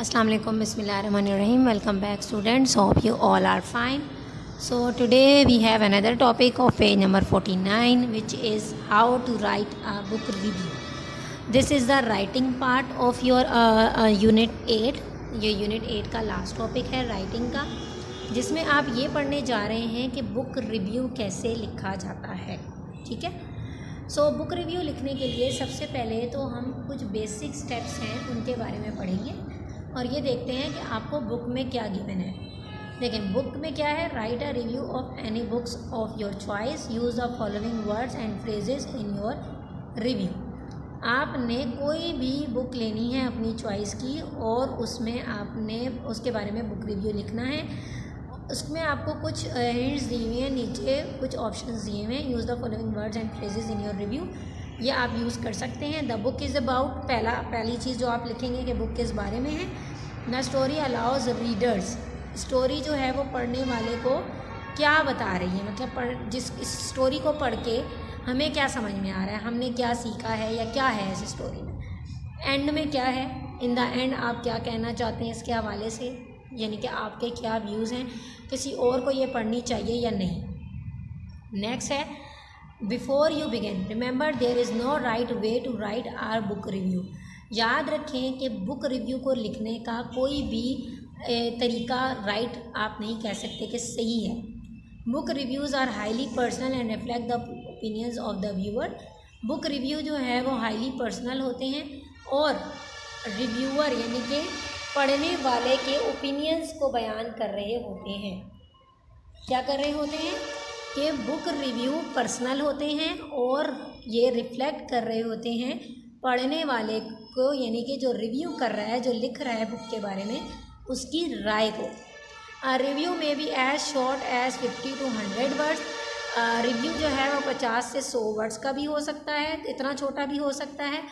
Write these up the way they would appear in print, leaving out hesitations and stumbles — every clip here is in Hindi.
Assalamu alaikum, bismillahirrahmanirrahim. Welcome back students, hope you all are fine. So today we have another topic of page number 49, which is how to write a book review. This is the writing part of your unit 8. ये unit 8 का last topic है writing का, जिसमें आप ये पढ़ने जा रहे हैं कि बुक रिव्यू कैसे लिखा जाता है. ठीक है. सो बुक रिव्यू लिखने के लिए सबसे पहले तो हम कुछ बेसिक स्टेप्स हैं उनके बारे में पढ़ेंगे और ये देखते हैं कि आपको बुक में क्या गिवन है. देखें बुक में क्या है. Right a review of any books of your choice. Use the following words and phrases in your review. आपने कोई भी बुक लेनी है अपनी चॉइस की और उसमें आपने उसके बारे में बुक रिव्यू लिखना है. उसमें आपको कुछ हिंट्स दी हुई हैं, नीचे कुछ ऑप्शंस दिए हुए हैं. Use the following words and phrases in your review. ये आप यूज़ कर सकते हैं. द बुक इज़ अबाउट, पहली चीज़ जो आप लिखेंगे कि बुक किस बारे में है. The story allows readers. Story जो है वो पढ़ने वाले को क्या बता रही है, मतलब जिस इस स्टोरी को पढ़ के हमें क्या समझ में आ रहा है, हमने क्या सीखा है या क्या है इस स्टोरी में. एंड में क्या है, इन द एंड आप क्या कहना चाहते हैं इसके हवाले से, यानी कि आपके क्या व्यूज़ हैं, किसी और को ये पढ़नी चाहिए या नहीं. नेक्स्ट है before you begin, remember there is no right way to write a book review. याद रखें कि बुक रिव्यू को लिखने का कोई भी तरीका राइट आप नहीं कह सकते कि सही है. Book reviews are highly personal and reflect the opinions of the viewer. Book review जो है वो हाईली पर्सनल होते हैं और रिव्यूअर यानी कि पढ़ने वाले के ओपिनियंस को बयान कर रहे होते हैं. क्या कर रहे होते हैं कि बुक रिव्यू पर्सनल होते हैं और ये रिफ्लेक्ट कर रहे होते हैं पढ़ने वाले को, यानी कि जो रिव्यू कर रहा है, जो लिख रहा है बुक के बारे में, उसकी राय को. रिव्यू में भी as short as 50 to 100 words. Review जो है वो 50 से 100 वर्ड्स का भी हो सकता है, इतना छोटा भी हो सकता है,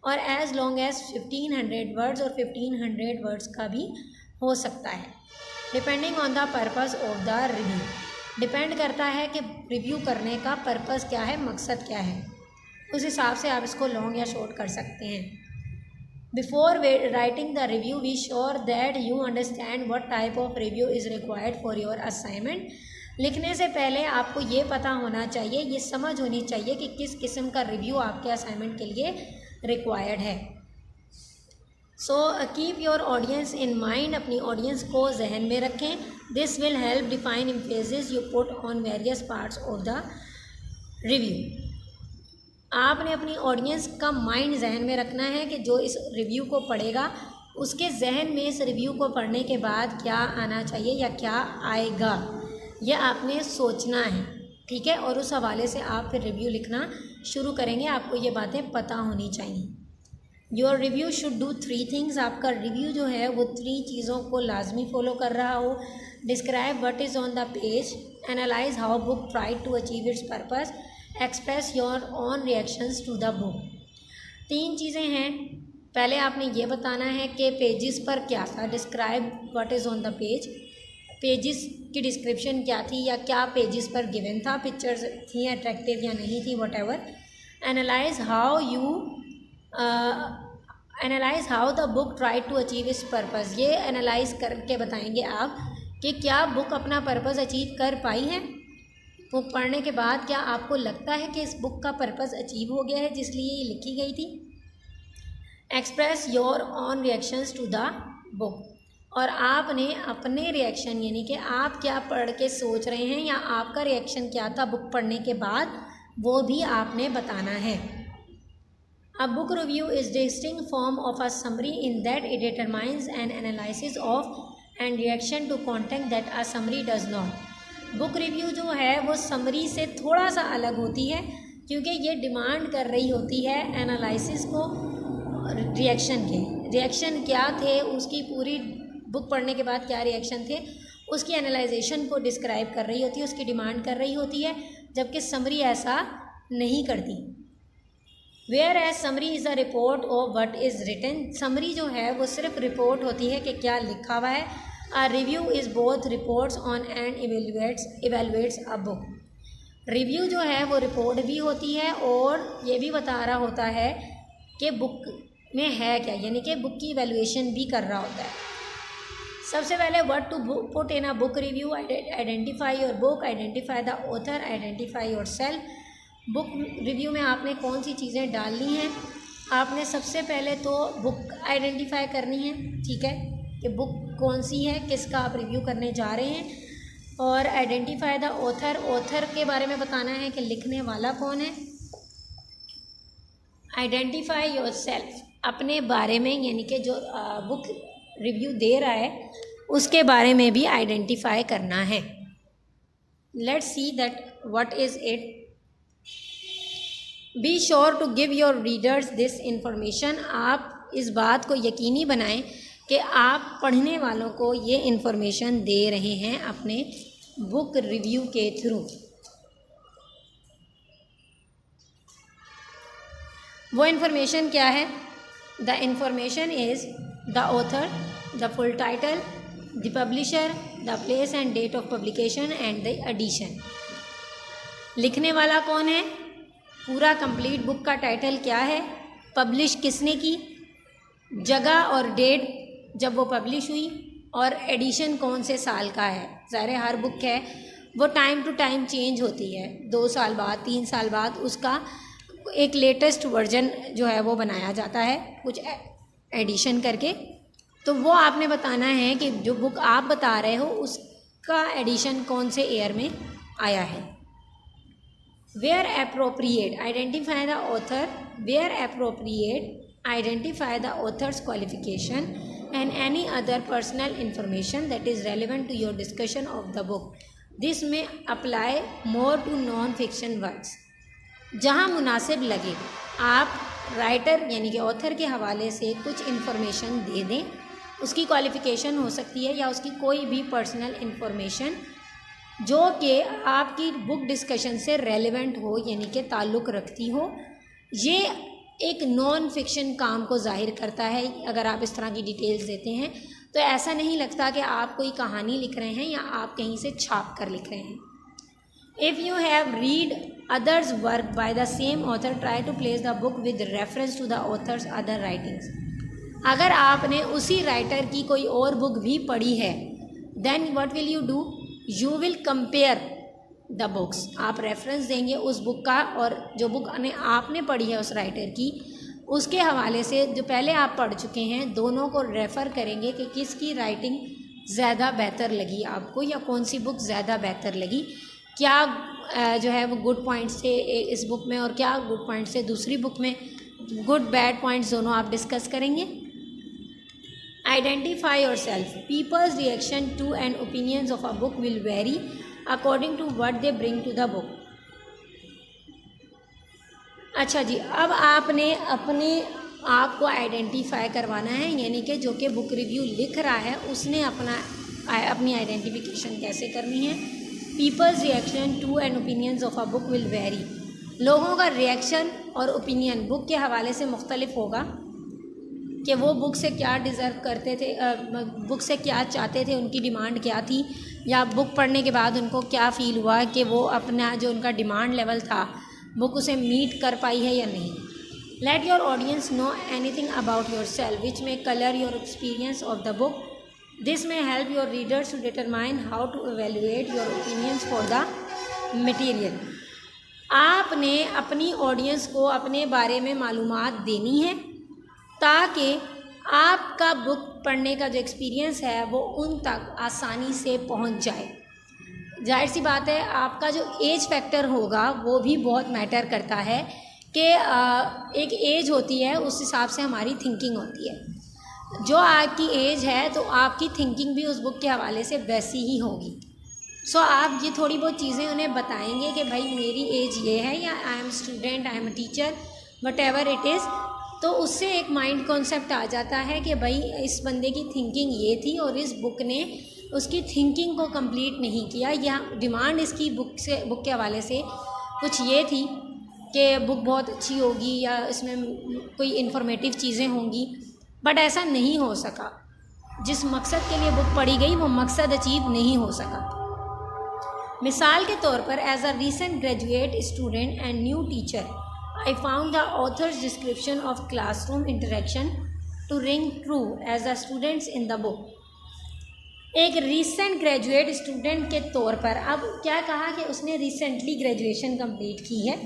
और एज़ लॉन्ग एज़ 1500 वर्ड्स और 1500 वर्ड्स का भी हो सकता है. Depending on the purpose of the review. Depend करता है कि रिव्यू करने का पर्पज़ क्या है, मकसद क्या है, उस हिसाब से आप इसको लॉन्ग या शॉर्ट कर सकते हैं. Before writing the review be sure that you understand what type of review is required for your assignment. लिखने से पहले आपको ये पता होना चाहिए, ये समझ होनी चाहिए कि किस किस्म का रिव्यू आपके असाइनमेंट के लिए रिक्वायर्ड है. So keep your audience in mind. अपनी ऑडियंस को जहन में रखें. This will help define emphasis you put on various parts of the review. आपने अपनी ऑडियंस का माइंड जहन में रखना है कि जो इस रिव्यू को पढ़ेगा उसके जहन में इस रिव्यू को पढ़ने के बाद क्या आना चाहिए या क्या आएगा, यह आपने सोचना है. ठीक है. और उस हवाले से आप फिर रिव्यू लिखना शुरू करेंगे. आपको ये बातें पता होनी चाहिए. Your review should do 3 things. आपका रिव्यू जो है वो 3 चीज़ों को लाजमी फॉलो कर रहा हो. Describe what is on the page. Analyse how book try to achieve its purpose. Express your own reactions to the book. 3 चीज़ें हैं. पहले आपने ये बताना है कि पेजेस पर क्या था. Describe what is on the page. Pages की डिस्क्रिप्शन क्या थी या क्या पेजेस पर गिवन था, पिक्चर्स थी अट्रैक्टिव या नहीं थी, whatever. Analyse how the book try to achieve its purpose. ये एनालाइज करके बताएंगे आप कि क्या बुक अपना पर्पज़ अचीव कर पाई है. बुक पढ़ने के बाद क्या आपको लगता है कि इस बुक का पर्पज़ अचीव हो गया है जिसलिए ये लिखी गई थी. Express your own reactions to the book. और आपने अपने रिएक्शन यानी कि आप क्या पढ़ के सोच रहे हैं या आपका रिएक्शन क्या था बुक पढ़ने के बाद, वो भी आपने बताना है. A book review is distinct form of a summary in that it determines an analysis of and reaction to content that a summary does not. Book review जो है वो समरी से थोड़ा सा अलग होती है क्योंकि ये डिमांड कर रही होती है एनालिसिस को रिएक्शन के. रिएक्शन क्या थे, उसकी पूरी बुक पढ़ने के बाद क्या रिएक्शन थे, उसकी एनालाइजेशन को डिस्क्राइब कर रही होती है, उसकी डिमांड कर रही होती है, जबकि समरी ऐसा नहीं करती. Whereas summary is a report of what is written. Summary जो है वो सिर्फ रिपोर्ट होती है कि क्या लिखा हुआ है. A review is both reports on and evaluates a book. Review जो है वो रिपोर्ट भी होती है और ये भी बता रहा होता है कि बुक में है क्या, यानी कि बुक की वैल्यूएशन भी कर रहा होता है। सबसे पहले what to put in a book review, identify your book, identify the author, identify yourself. Book review में आपने कौन सी चीज़ें डालनी हैं, आपने सबसे पहले तो बुक आइडेंटिफाई करनी है, ठीक है, कि बुक कौन सी है, किसका आप रिव्यू करने जा रहे हैं। और आइडेंटिफाई द ऑथर, ऑथर के बारे में बताना है कि लिखने वाला कौन है। आइडेंटिफाई योर सेल्फ, अपने बारे में, यानी कि जो बुक रिव्यू दे रहा है उसके बारे में भी आइडेंटिफाई करना है। Let's see that what is it. Be sure to give your readers this information, आप इस बात को यकीनी बनाएं कि आप पढ़ने वालों को ये इंफॉर्मेशन दे रहे हैं अपने बुक रिव्यू के थ्रू। वो इंफॉर्मेशन क्या है? The information is the author, the full title, the publisher, the place and date of publication and the edition. लिखने वाला कौन है, पूरा कंप्लीट बुक का टाइटल क्या है, पब्लिश किसने की, जगह और डेट जब वो पब्लिश हुई, और एडिशन कौन से साल का है। ज़ाहिर हर बुक है वो टाइम टू टाइम चेंज होती है, 2 साल बाद 3 साल बाद उसका एक लेटेस्ट वर्जन जो है वो बनाया जाता है कुछ एडिशन करके। तो वो आपने बताना है कि जो बुक आप बता रहे हो उसका एडिशन कौन से ईयर में आया है। Where appropriate, identify the author, where appropriate identify the author's qualification and any other personal information that is relevant to your discussion of the book. This may apply more to non-fiction works. जहाँ मुनासिब लगे आप राइटर यानी कि ऑथर के हवाले से कुछ इन्फॉर्मेशन दे दें, उसकी क्वालिफ़िकेशन हो सकती है या उसकी कोई भी पर्सनल इन्फॉर्मेशन जो कि आपकी बुक डिस्कशन से रेलेवेंट हो, यानी कि ताल्लुक़ रखती हो। ये एक नॉन फिक्शन काम को ज़ाहिर करता है। अगर आप इस तरह की डिटेल्स देते हैं तो ऐसा नहीं लगता कि आप कोई कहानी लिख रहे हैं या आप कहीं से छाप कर लिख रहे हैं। If you have read others work by the same author, try to place the book with reference to the author's other writings. अगर आपने उसी राइटर की कोई और बुक भी पढ़ी है, then what will you do, you will compare the books. आप रेफरेंस देंगे उस बुक का, और जो बुक आपने पढ़ी है उस राइटर की, उसके हवाले से जो पहले आप पढ़ चुके हैं, दोनों को रेफ़र करेंगे कि किसकी राइटिंग ज़्यादा बेहतर लगी आपको या कौन सी बुक ज़्यादा बेहतर लगी, क्या जो है वो गुड पॉइंट्स थे इस बुक में और क्या गुड पॉइंट्स थे दूसरी बुक में। गुड बैड पॉइंट्स दोनों आप डिस्कस करेंगे। Identify yourself, people's reaction to and opinions of a book will vary according to what they bring to the book. अच्छा जी, अब आपने अपने आप को आइडेंटिफाई करवाना है, यानी कि जो कि बुक रिव्यू लिख रहा है उसने अपनी आइडेंटिफिकेशन कैसे करनी है। People's reaction to and opinions of a book will vary, लोगों का रिएक्शन और ओपिनियन बुक के हवाले से मुख्तलिफ होगा कि वो बुक से क्या डिज़र्व करते थे, बुक से क्या चाहते थे, उनकी डिमांड क्या थी, या बुक पढ़ने के बाद उनको क्या फ़ील हुआ कि वो अपना जो उनका डिमांड लेवल था बुक उसे मीट कर पाई है या नहीं। Let your audience know anything about yourself which may colour your experience of the book. This may help your readers to determine how to evaluate your opinions for the material. आपने अपनी ऑडियंस को अपने बारे में मालूमात देनी है ताकि आपका बुक पढ़ने का जो एक्सपीरियंस है वो उन तक आसानी से पहुंच जाए। जाहिर सी बात है आपका जो एज फैक्टर होगा वो भी बहुत मैटर करता है कि एक एज होती है, उस हिसाब से हमारी थिंकिंग होती है। जो आपकी एज है तो आपकी थिंकिंग भी उस बुक के हवाले से वैसी ही होगी। सो आप ये थोड़ी बहुत चीज़ें उन्हें बताएंगे कि भाई मेरी एज ये है, या I am student, I am a teacher, what ever it is. तो उससे एक माइंड कॉन्सेप्ट आ जाता है कि भाई इस बंदे की थिंकिंग ये थी और इस बुक ने उसकी थिंकिंग को कंप्लीट नहीं किया, या डिमांड इसकी बुक के हवाले से कुछ ये थी कि बुक बहुत अच्छी होगी या इसमें कोई इन्फॉर्मेटिव चीज़ें होंगी, बट ऐसा नहीं हो सका। जिस मकसद के लिए बुक पढ़ी गई वो मकसद अचीव नहीं हो सका। मिसाल के तौर पर as a recent graduate student and new teacher I found the author's description of classroom interaction to ring true as the students in the book. एक रिसेंट ग्रेजुएट स्टूडेंट के तौर पर, अब क्या कहा कि उसने रिसेंटली ग्रेजुएशन कंप्लीट की है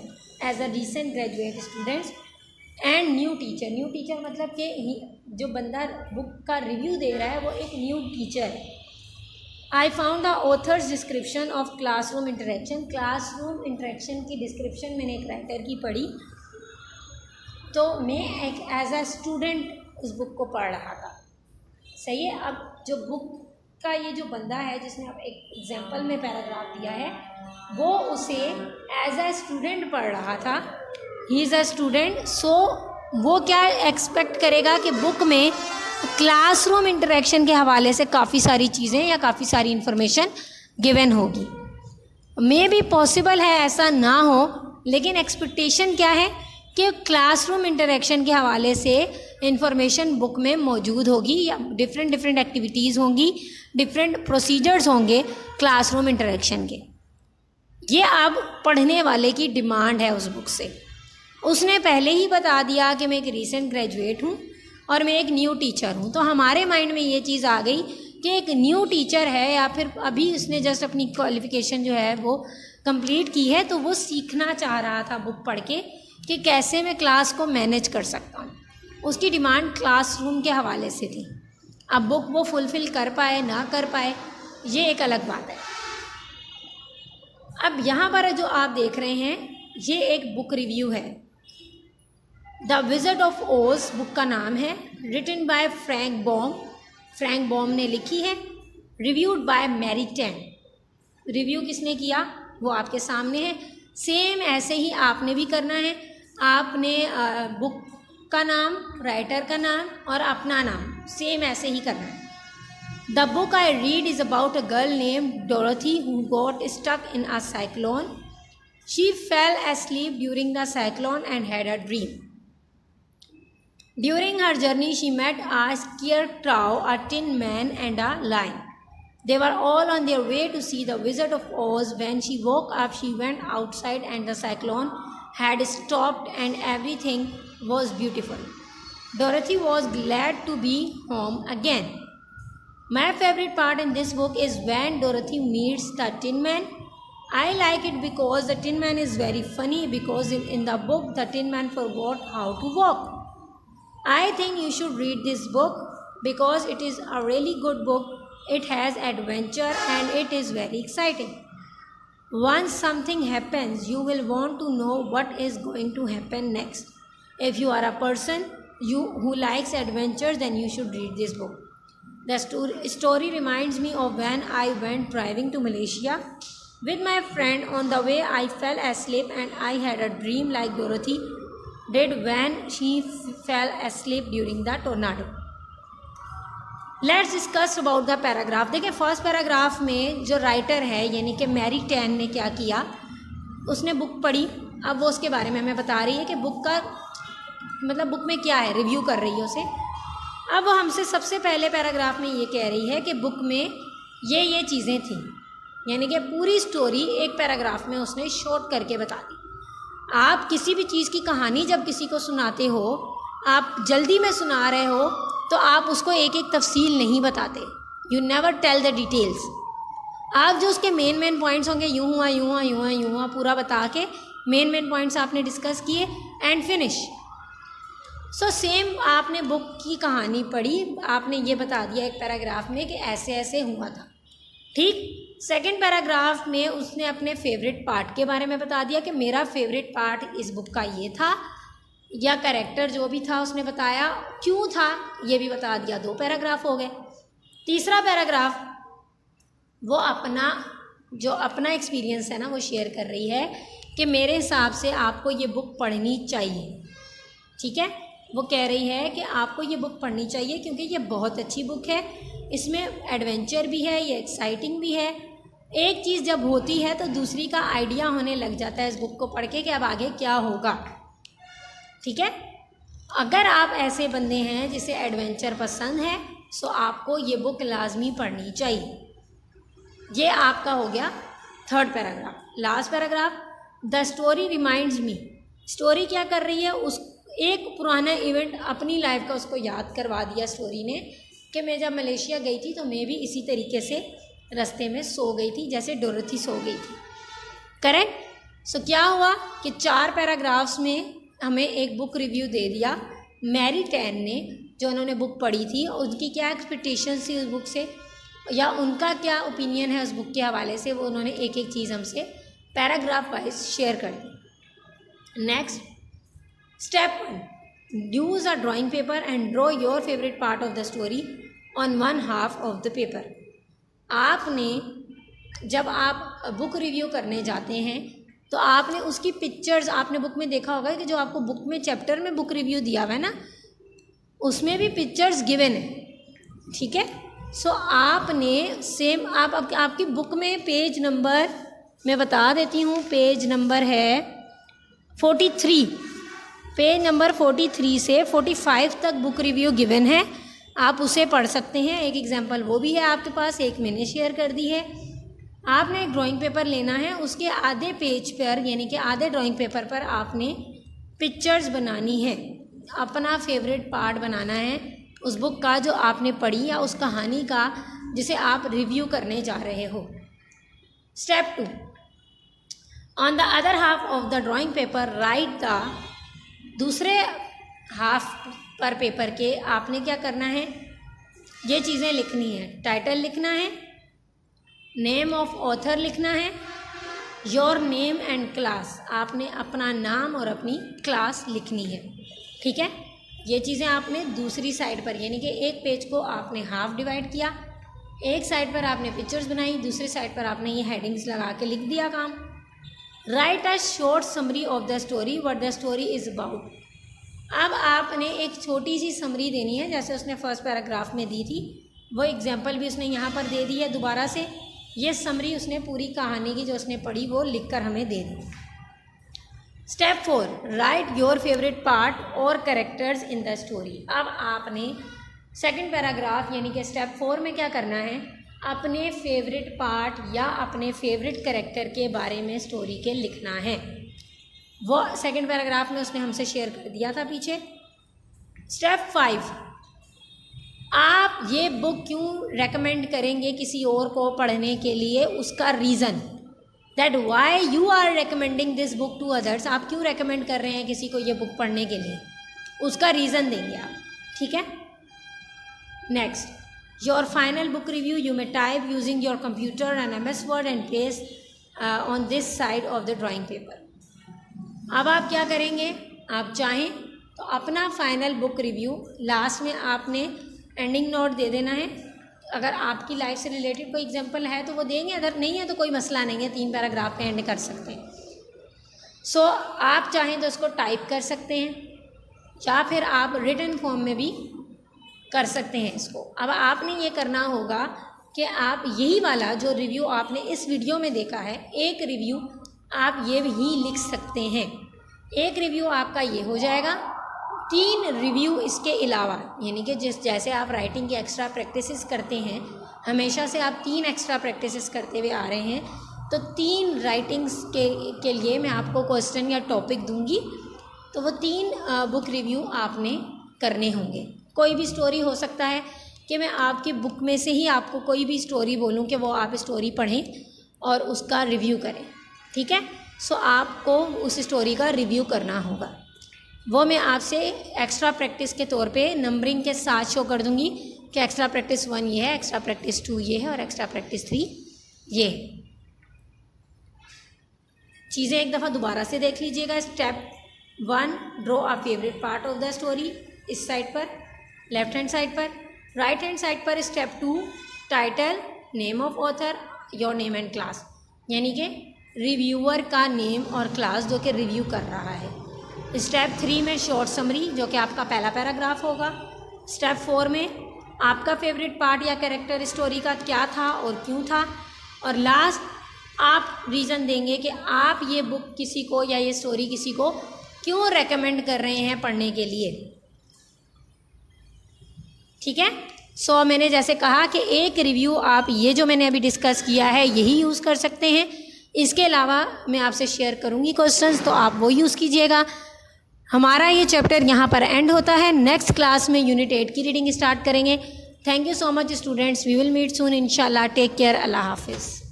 as a recent graduate students and new teacher मतलब कि जो बंदा बुक का रिव्यू दे रहा है वो एक न्यू टीचर है। I found the author's description of classroom interaction की डिस्क्रिप्शन मैंने एक राइटर की पढ़ी, तो मैं एक एज अ स्टूडेंट उस बुक को पढ़ रहा था। सही है। अब जो बुक का ये जो बंदा है जिसने अब एक एग्जाम्पल में पैराग्राफ दिया है, वो उसे एज अ स्टूडेंट पढ़ रहा था। ही इज़ अ स्टूडेंट, सो वो क्या एक्सपेक्ट करेगा कि बुक में क्लासरूम इंटरेक्शन के हवाले से काफ़ी सारी चीज़ें या काफ़ी सारी इंफॉर्मेशन गिवन होगी। मे बी पॉसिबल है ऐसा ना हो, लेकिन एक्सपेक्टेशन क्या है कि क्लासरूम इंटरेक्शन के हवाले से इंफॉर्मेशन बुक में मौजूद होगी या डिफरेंट एक्टिविटीज़ होंगी, डिफरेंट प्रोसीजर्स होंगे क्लासरूम इंटरेक्शन के। ये अब पढ़ने वाले की डिमांड है उस बुक से। उसने पहले ही बता दिया कि मैं एक रीसेंट ग्रेजुएट हूँ और मैं एक न्यू टीचर हूँ, तो हमारे माइंड में ये चीज़ आ गई कि एक न्यू टीचर है या फिर अभी उसने जस्ट अपनी क्वालिफ़िकेशन जो है वो कंप्लीट की है, तो वो सीखना चाह रहा था बुक पढ़ के कि कैसे मैं क्लास को मैनेज कर सकता हूँ। उसकी डिमांड क्लासरूम के हवाले से थी। अब बुक वो फुलफ़िल कर पाए ना कर पाए ये एक अलग बात है। अब यहाँ पर जो आप देख रहे हैं ये एक बुक रिव्यू है। द विज़र्ड ऑफ ओज बुक का नाम है, रिटन बाय फ्रैंक बॉम ने लिखी है, रिव्यूड बाय मैरी टेन। रिव्यू किसने किया वो आपके सामने है। सेम ऐसे ही आपने भी करना है। आपने बुक का नाम, राइटर का नाम और अपना नाम सेम ऐसे ही करना है। The book I read is about a girl name Dorothy who got stuck in a cyclone. She fell asleep during the cyclone and had a dream. During her journey, she met a scarecrow, a tin man, and a lion. They were all on their way to see the Wizard of Oz. When she woke up, she went outside and the cyclone had stopped and everything was beautiful. Dorothy was glad to be home again. My favorite part in this book is when Dorothy meets the Tin Man. I like it because the Tin Man is very funny, because in the book the Tin Man forgot how to walk. I think you should read this book because it is a really good book. It has adventure and it is very exciting. Once something happens, you will want to know what is going to happen next. If you are a person who likes adventures, then you should read this book. The story reminds me of when I went driving to Malaysia with my friend. On the way, I fell asleep and I had a dream like Dorothy did when she fell asleep during the tornado. Let's discuss about the paragraph. देखिए फर्स्ट पैराग्राफ में जो राइटर है यानी कि मैरी टेन ने क्या किया, उसने बुक पढ़ी। अब वो उसके बारे में हमें बता रही है कि बुक का मतलब बुक में क्या है, रिव्यू कर रही है उसे। अब वो हमसे सबसे पहले पैराग्राफ में ये कह रही है कि बुक में ये चीज़ें थी, यानी कि पूरी स्टोरी एक पैराग्राफ में उसने शॉर्ट करके बता दी। आप किसी भी चीज़ की कहानी जब किसी को सुनाते हो, आप जल्दी में सुना रहे हो, तो आप उसको एक एक तफसील नहीं बताते। You never tell the details. आप जो उसके मेन पॉइंट्स होंगे, यूँ हुआ पूरा बता के मेन पॉइंट्स आपने डिस्कस किए एंड फिनिश। सो सेम आपने बुक की कहानी पढ़ी, आपने ये बता दिया एक पैराग्राफ में कि ऐसे ऐसे हुआ था। ठीक। सेकंड पैराग्राफ में उसने अपने फेवरेट पार्ट के बारे में बता दिया कि मेरा फेवरेट पार्ट इस बुक का ये था, या कैरेक्टर जो भी था उसने बताया, क्यों था ये भी बता दिया। 2 पैराग्राफ हो गए। तीसरा पैराग्राफ वो अपना एक्सपीरियंस है ना वो शेयर कर रही है कि मेरे हिसाब से आपको ये बुक पढ़नी चाहिए। ठीक है, वो कह रही है कि आपको ये बुक पढ़नी चाहिए क्योंकि ये बहुत अच्छी बुक है, इसमें एडवेंचर भी है, ये एक्साइटिंग भी है। एक चीज़ जब होती है तो दूसरी का आइडिया होने लग जाता है इस बुक को पढ़ के कि अब आगे क्या होगा। ठीक है, अगर आप ऐसे बंदे हैं जिसे एडवेंचर पसंद है तो आपको ये बुक लाजमी पढ़नी चाहिए। ये आपका हो गया third paragraph. Last paragraph, the story reminds me story क्या कर रही है, उस एक पुराना इवेंट अपनी लाइफ का उसको याद करवा दिया स्टोरी ने कि मैं जब मलेशिया गई थी तो मैं भी इसी तरीके से रास्ते में सो गई थी जैसे डोरथी सो गई थी। करेक्ट। सो क्या हुआ कि 4 पैराग्राफ्स में हमें एक बुक रिव्यू दे दिया मैरी टैन ने, जो उन्होंने बुक पढ़ी थी, उनकी क्या एक्सपेक्टेशंस थी उस बुक से या उनका क्या ओपिनियन है उस बुक के हवाले से, वो उन्होंने एक एक चीज़ हमसे पैराग्राफ वाइज शेयर कर दी। Next step 1, use a drawing paper and draw your favourite part of the story on 1/2 of the paper. आपने जब आप बुक रिव्यू करने जाते हैं तो आपने उसकी पिक्चर्स, आपने बुक में देखा होगा कि जो आपको बुक में चैप्टर में बुक रिव्यू दिया हुआ है ना, उसमें भी पिक्चर्स गिवन है, ठीक है। सो आपने सेम आपकी बुक में पेज नंबर मैं बता देती हूँ, पेज नंबर है 43, पेज नंबर 43 से 45 तक बुक रिव्यू गिवन है, आप उसे पढ़ सकते हैं। एक एग्जांपल वो भी है आपके पास, एक मैंने शेयर कर दी है। आपने एक ड्राइंग पेपर लेना है, उसके आधे पेज पर यानी कि आधे ड्राइंग पेपर पर आपने पिक्चर्स बनानी है, अपना फेवरेट पार्ट बनाना है उस बुक का जो आपने पढ़ी या उस कहानी का जिसे आप रिव्यू करने जा रहे हो। Step 2, on the other half of the drawing paper right the, दूसरे हाफ पर पेपर के आपने क्या करना है, ये चीज़ें लिखनी है। टाइटल लिखना है, नेम ऑफ ऑथर लिखना है, योर नेम एंड क्लास, आपने अपना नाम और अपनी क्लास लिखनी है, ठीक है। ये चीज़ें आपने दूसरी साइड पर यानी कि एक पेज को आपने हाफ डिवाइड किया, एक साइड पर आपने पिक्चर्स बनाई, दूसरी साइड पर आपने ये हेडिंग्स लगा के लिख दिया काम। Right a short summary of the story what the story is about. अब आपने एक छोटी सी समरी देनी है, जैसे उसने फर्स्ट पैराग्राफ में दी थी, वो एग्जाम्पल भी उसने यहाँ पर दे दी है दोबारा से। ये समरी उसने पूरी कहानी की जो उसने पढ़ी वो लिखकर हमें दे दी। Step 4, right your favourite part और कैरेक्टर्स इन द स्टोरी। अब आपने सेकंड पैराग्राफ यानी कि स्टेप 4 में क्या करना है, अपने फेवरेट पार्ट या अपने फेवरेट कैरेक्टर के बारे में स्टोरी के लिखना है। वो सेकंड पैराग्राफ में उसने हमसे शेयर कर दिया था पीछे। स्टेप 5, आप ये बुक क्यों रेकमेंड करेंगे किसी और को पढ़ने के लिए, उसका reason, that why you are recommending this book to others. आप क्यों रेकमेंड कर रहे हैं किसी को ये बुक पढ़ने के लिए, उसका रीज़न देंगे आप, ठीक है। Next, your final book review you may type using your computer and MS Word and paste on this side of the drawing paper. अब आप क्या करेंगे, आप चाहें तो अपना फाइनल बुक रिव्यू लास्ट में आपने एंडिंग नोट दे देना है। अगर आपकी लाइफ से रिलेटेड कोई एग्जांपल है तो वो देंगे, अगर नहीं है तो कोई मसला नहीं है, 3 पैराग्राफ पे एंड कर सकते हैं। सो आप चाहें तो उसको टाइप कर सकते हैं या फिर आप रिटन फॉर्म में भी कर सकते हैं इसको। अब आपने ये करना होगा कि आप यही वाला जो रिव्यू आपने इस वीडियो में देखा है, एक रिव्यू आप ये ही लिख सकते हैं। एक रिव्यू आपका ये हो जाएगा, 3 रिव्यू इसके अलावा, यानी कि जैसे आप राइटिंग की एक्स्ट्रा प्रैक्टिसेस करते हैं, हमेशा से आप 3 एक्स्ट्रा प्रैक्टिसेस करते हुए आ रहे हैं, तो 3 राइटिंग्स के लिए मैं आपको क्वेश्चन या टॉपिक दूंगी, तो वो 3 बुक रिव्यू आपने करने होंगे। कोई भी स्टोरी हो सकता है कि मैं आपकी बुक में से ही आपको कोई भी स्टोरी बोलूं कि वो आप स्टोरी पढ़ें और उसका रिव्यू करें, ठीक है। सो आपको उस स्टोरी का रिव्यू करना होगा, वो मैं आपसे एक्स्ट्रा प्रैक्टिस के तौर पे नंबरिंग के साथ शो कर दूंगी कि एक्स्ट्रा प्रैक्टिस 1 ये है, एक्स्ट्रा प्रैक्टिस 2 ये है और एक्स्ट्रा प्रैक्टिस 3 ये है। चीज़ें एक दफ़ा दोबारा से देख लीजिएगा। Step 1, draw a favourite part of the story, इस साइड पर लेफ्ट हैंड साइड पर। राइट हैंड साइड पर step 2, title, name of author, your name and class, यानी कि रिव्यूअर का नेम और क्लास जो कि रिव्यू कर रहा है। स्टेप 3 में शॉर्ट समरी जो कि आपका पहला पैराग्राफ होगा। स्टेप 4 में आपका फेवरेट पार्ट या कैरेक्टर स्टोरी का क्या था और क्यों था, और लास्ट आप रीज़न देंगे कि आप ये बुक किसी को या ये स्टोरी किसी को क्यों रेकमेंड कर रहे हैं पढ़ने के लिए, ठीक है। सो मैंने जैसे कहा कि एक रिव्यू आप ये जो मैंने अभी डिस्कस किया है यही यूज़ कर सकते हैं। इसके अलावा मैं आपसे शेयर करूँगी क्वेश्चंस, तो आप वो यूज़ कीजिएगा। हमारा ये चैप्टर यहाँ पर एंड होता है। नेक्स्ट क्लास में यूनिट 8 की रीडिंग स्टार्ट करेंगे। Thank you so much students, we will meet soon इंशाल्लाह। टेक केयर, अल्लाह हाफिज़।